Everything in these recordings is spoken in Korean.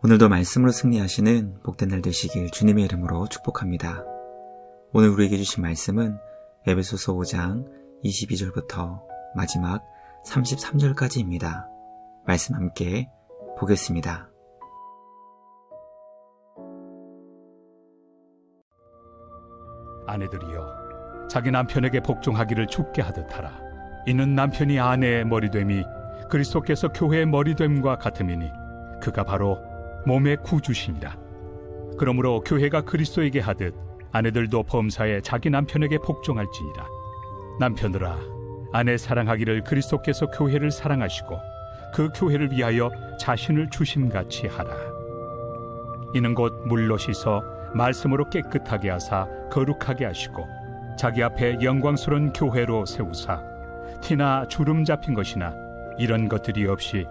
오늘도 말씀으로 승리하시는 복된 날 되시길 주님의 이름으로 축복합니다. 오늘 우리에게 주신 말씀은 에베소서 5장 22절부터 마지막 33절까지입니다. 말씀 함께 보겠습니다. 아내들이여, 자기 남편에게 복종하기를 죽게 하듯 하라. 이는 남편이 아내의 머리됨이 그리스도께서 교회의 머리됨과 같음이니 그가 바로 몸의 구주시니라. 그러므로 교회가 그리스도에게 하듯 아내들도 범사에 자기 남편에게 복종할지니라. 남편들아, 아내 사랑하기를 그리스도께서 교회를 사랑하시고 그 교회를 위하여 자신을 주심같이 하라. 이는 곧 물로 씻어 말씀으로 깨끗하게 하사 거룩하게 하시고 자기 앞에 영광스러운 교회로 세우사 티나 주름 잡힌 것이나 이런 것들이 없이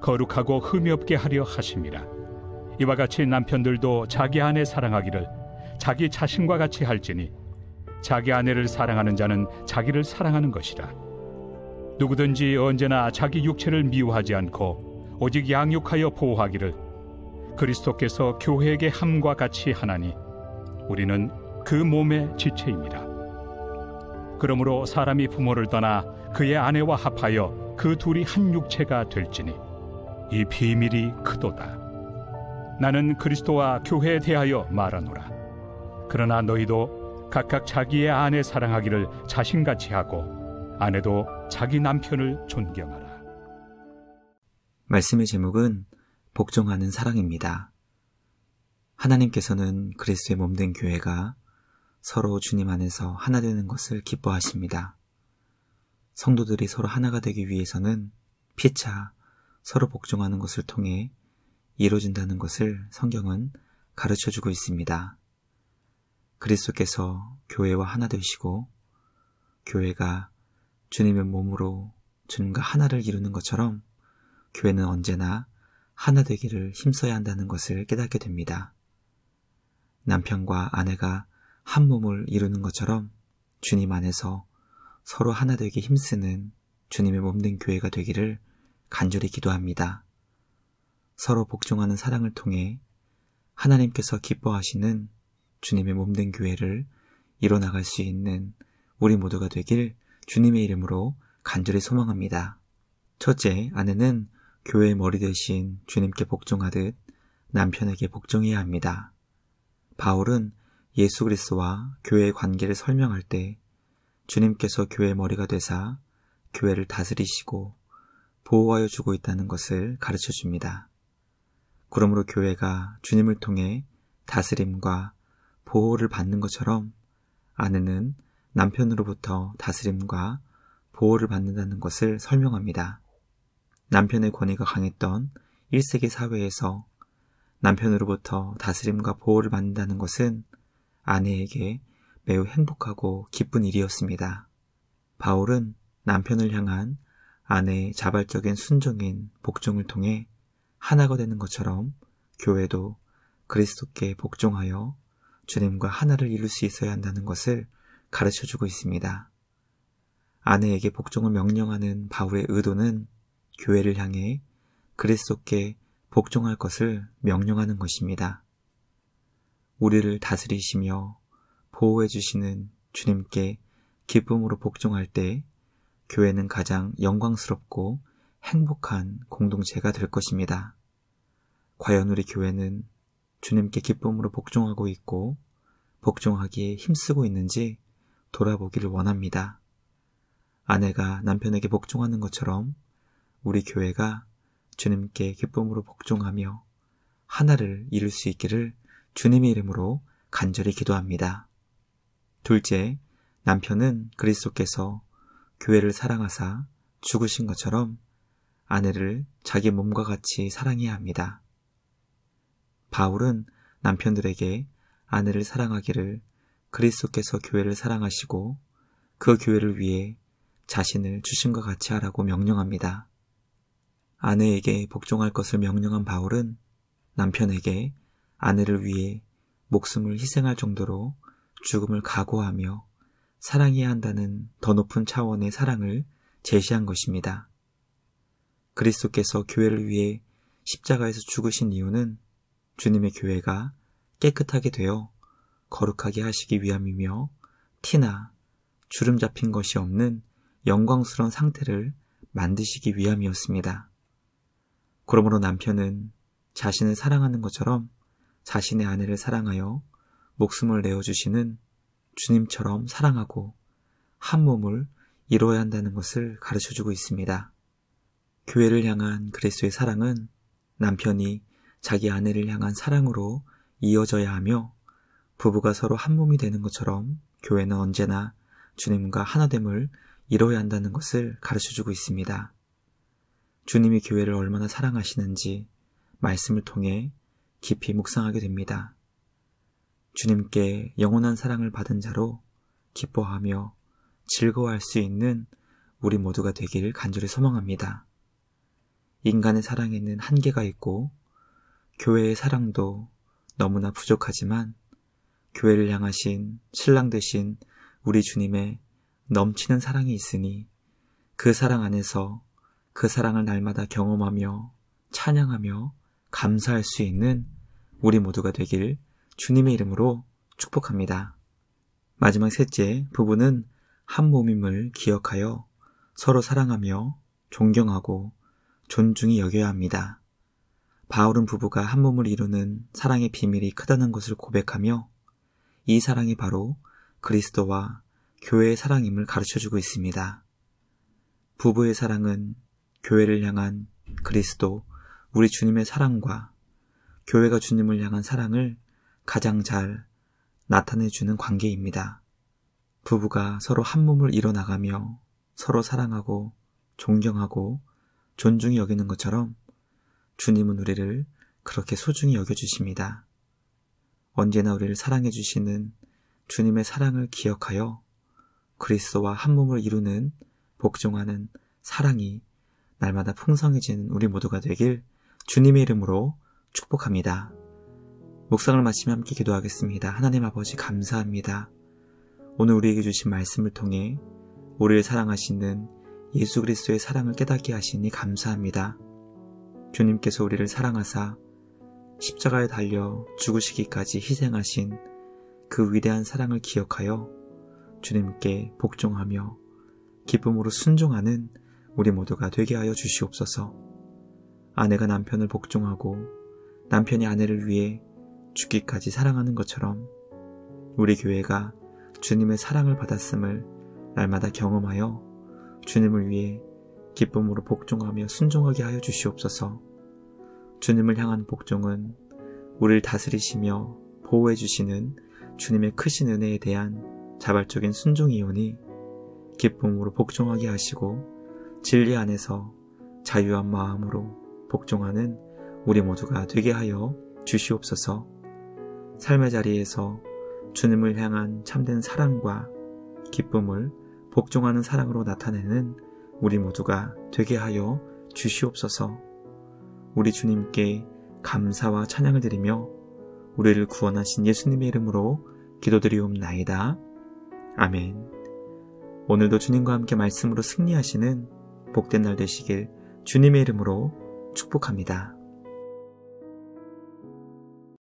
거룩하고 흠이 없게 하려 하심이라. 이와 같이 남편들도 자기 아내 사랑하기를 자기 자신과 같이 할지니 자기 아내를 사랑하는 자는 자기를 사랑하는 것이라. 누구든지 언제나 자기 육체를 미워하지 않고 오직 양육하여 보호하기를 그리스도께서 교회에게 함과 같이 하나니 우리는 그 몸의 지체입니다. 그러므로 사람이 부모를 떠나 그의 아내와 합하여 그 둘이 한 육체가 될지니 이 비밀이 크도다. 나는 그리스도와 교회에 대하여 말하노라. 그러나 너희도 각각 자기의 아내 사랑하기를 자신같이 하고 아내도 자기 남편을 존경하라. 말씀의 제목은 복종하는 사랑입니다. 하나님께서는 그리스도의 몸된 교회가 서로 주님 안에서 하나 되는 것을 기뻐하십니다. 성도들이 서로 하나가 되기 위해서는 피차 서로 복종하는 것을 통해 이루어진다는 것을 성경은 가르쳐주고 있습니다. 그리스도께서 교회와 하나 되시고 교회가 주님의 몸으로 주님과 하나를 이루는 것처럼 교회는 언제나 하나 되기를 힘써야 한다는 것을 깨닫게 됩니다. 남편과 아내가 한 몸을 이루는 것처럼 주님 안에서 서로 하나 되기 힘쓰는 주님의 몸된 교회가 되기를 간절히 기도합니다. 서로 복종하는 사랑을 통해 하나님께서 기뻐하시는 주님의 몸된 교회를 이뤄나갈 수 있는 우리 모두가 되길 주님의 이름으로 간절히 소망합니다. 첫째, 아내는 교회의 머리 대신 주님께 복종하듯 남편에게 복종해야 합니다. 바울은 예수 그리스도와 교회의 관계를 설명할 때 주님께서 교회의 머리가 되사 교회를 다스리시고 보호하여 주고 있다는 것을 가르쳐 줍니다. 그러므로 교회가 주님을 통해 다스림과 보호를 받는 것처럼 아내는 남편으로부터 다스림과 보호를 받는다는 것을 설명합니다. 남편의 권위가 강했던 1세기 사회에서 남편으로부터 다스림과 보호를 받는다는 것은 아내에게 매우 행복하고 기쁜 일이었습니다. 바울은 남편을 향한 아내의 자발적인 순종인 복종을 통해 하나가 되는 것처럼 교회도 그리스도께 복종하여 주님과 하나를 이룰 수 있어야 한다는 것을 가르쳐주고 있습니다. 아내에게 복종을 명령하는 바울의 의도는 교회를 향해 그리스도께 복종할 것을 명령하는 것입니다. 우리를 다스리시며 보호해 주시는 주님께 기쁨으로 복종할 때 교회는 가장 영광스럽고 행복한 공동체가 될 것입니다. 과연 우리 교회는 주님께 기쁨으로 복종하고 있고 복종하기에 힘쓰고 있는지 돌아보기를 원합니다. 아내가 남편에게 복종하는 것처럼 우리 교회가 주님께 기쁨으로 복종하며 하나를 이룰 수 있기를 주님의 이름으로 간절히 기도합니다. 둘째, 남편은 그리스도께서 교회를 사랑하사 죽으신 것처럼 아내를 자기 몸과 같이 사랑해야 합니다. 바울은 남편들에게 아내를 사랑하기를 그리스도께서 교회를 사랑하시고 그 교회를 위해 자신을 주심과 같이 하라고 명령합니다. 아내에게 복종할 것을 명령한 바울은 남편에게 아내를 위해 목숨을 희생할 정도로 죽음을 각오하며 사랑해야 한다는 더 높은 차원의 사랑을 제시한 것입니다. 그리스도께서 교회를 위해 십자가에서 죽으신 이유는 주님의 교회가 깨끗하게 되어 거룩하게 하시기 위함이며 티나 주름 잡힌 것이 없는 영광스러운 상태를 만드시기 위함이었습니다. 그러므로 남편은 자신을 사랑하는 것처럼 자신의 아내를 사랑하여 목숨을 내어주시는 주님처럼 사랑하고 한 몸을 이루어야 한다는 것을 가르쳐주고 있습니다. 교회를 향한 그리스도의 사랑은 남편이 자기 아내를 향한 사랑으로 이어져야 하며 부부가 서로 한 몸이 되는 것처럼 교회는 언제나 주님과 하나됨을 이뤄야 한다는 것을 가르쳐주고 있습니다. 주님이 교회를 얼마나 사랑하시는지 말씀을 통해 깊이 묵상하게 됩니다. 주님께 영원한 사랑을 받은 자로 기뻐하며 즐거워할 수 있는 우리 모두가 되길 간절히 소망합니다. 인간의 사랑에는 한계가 있고 교회의 사랑도 너무나 부족하지만 교회를 향하신 신랑 되신 우리 주님의 넘치는 사랑이 있으니 그 사랑 안에서 그 사랑을 날마다 경험하며 찬양하며 감사할 수 있는 우리 모두가 되길 주님의 이름으로 축복합니다. 마지막 셋째, 부부는 한 몸임을 기억하여 서로 사랑하며 존경하고 존중히 여겨야 합니다. 바울은 부부가 한 몸을 이루는 사랑의 비밀이 크다는 것을 고백하며 이 사랑이 바로 그리스도와 교회의 사랑임을 가르쳐주고 있습니다. 부부의 사랑은 교회를 향한 그리스도, 우리 주님의 사랑과 교회가 주님을 향한 사랑을 가장 잘 나타내주는 관계입니다. 부부가 서로 한 몸을 이뤄나가며 서로 사랑하고 존경하고 존중히 여기는 것처럼 주님은 우리를 그렇게 소중히 여겨주십니다. 언제나 우리를 사랑해주시는 주님의 사랑을 기억하여 그리스도와 한 몸을 이루는 복종하는 사랑이 날마다 풍성해지는 우리 모두가 되길 주님의 이름으로 축복합니다. 묵상을 마치며 함께 기도하겠습니다. 하나님 아버지 감사합니다. 오늘 우리에게 주신 말씀을 통해 우리를 사랑하시는 예수 그리스도의 사랑을 깨닫게 하시니 감사합니다. 주님께서 우리를 사랑하사 십자가에 달려 죽으시기까지 희생하신 그 위대한 사랑을 기억하여 주님께 복종하며 기쁨으로 순종하는 우리 모두가 되게 하여 주시옵소서. 아내가 남편을 복종하고 남편이 아내를 위해 죽기까지 사랑하는 것처럼 우리 교회가 주님의 사랑을 받았음을 날마다 경험하여 주님을 위해 기쁨으로 복종하며 순종하게 하여 주시옵소서. 주님을 향한 복종은 우리를 다스리시며 보호해 주시는 주님의 크신 은혜에 대한 자발적인 순종이오니 기쁨으로 복종하게 하시고 진리 안에서 자유한 마음으로 복종하는 우리 모두가 되게 하여 주시옵소서. 삶의 자리에서 주님을 향한 참된 사랑과 기쁨을 복종하는 사랑으로 나타내는 우리 모두가 되게 하여 주시옵소서. 우리 주님께 감사와 찬양을 드리며 우리를 구원하신 예수님의 이름으로 기도드리옵나이다. 아멘. 오늘도 주님과 함께 말씀으로 승리하시는 복된 날 되시길 주님의 이름으로 축복합니다.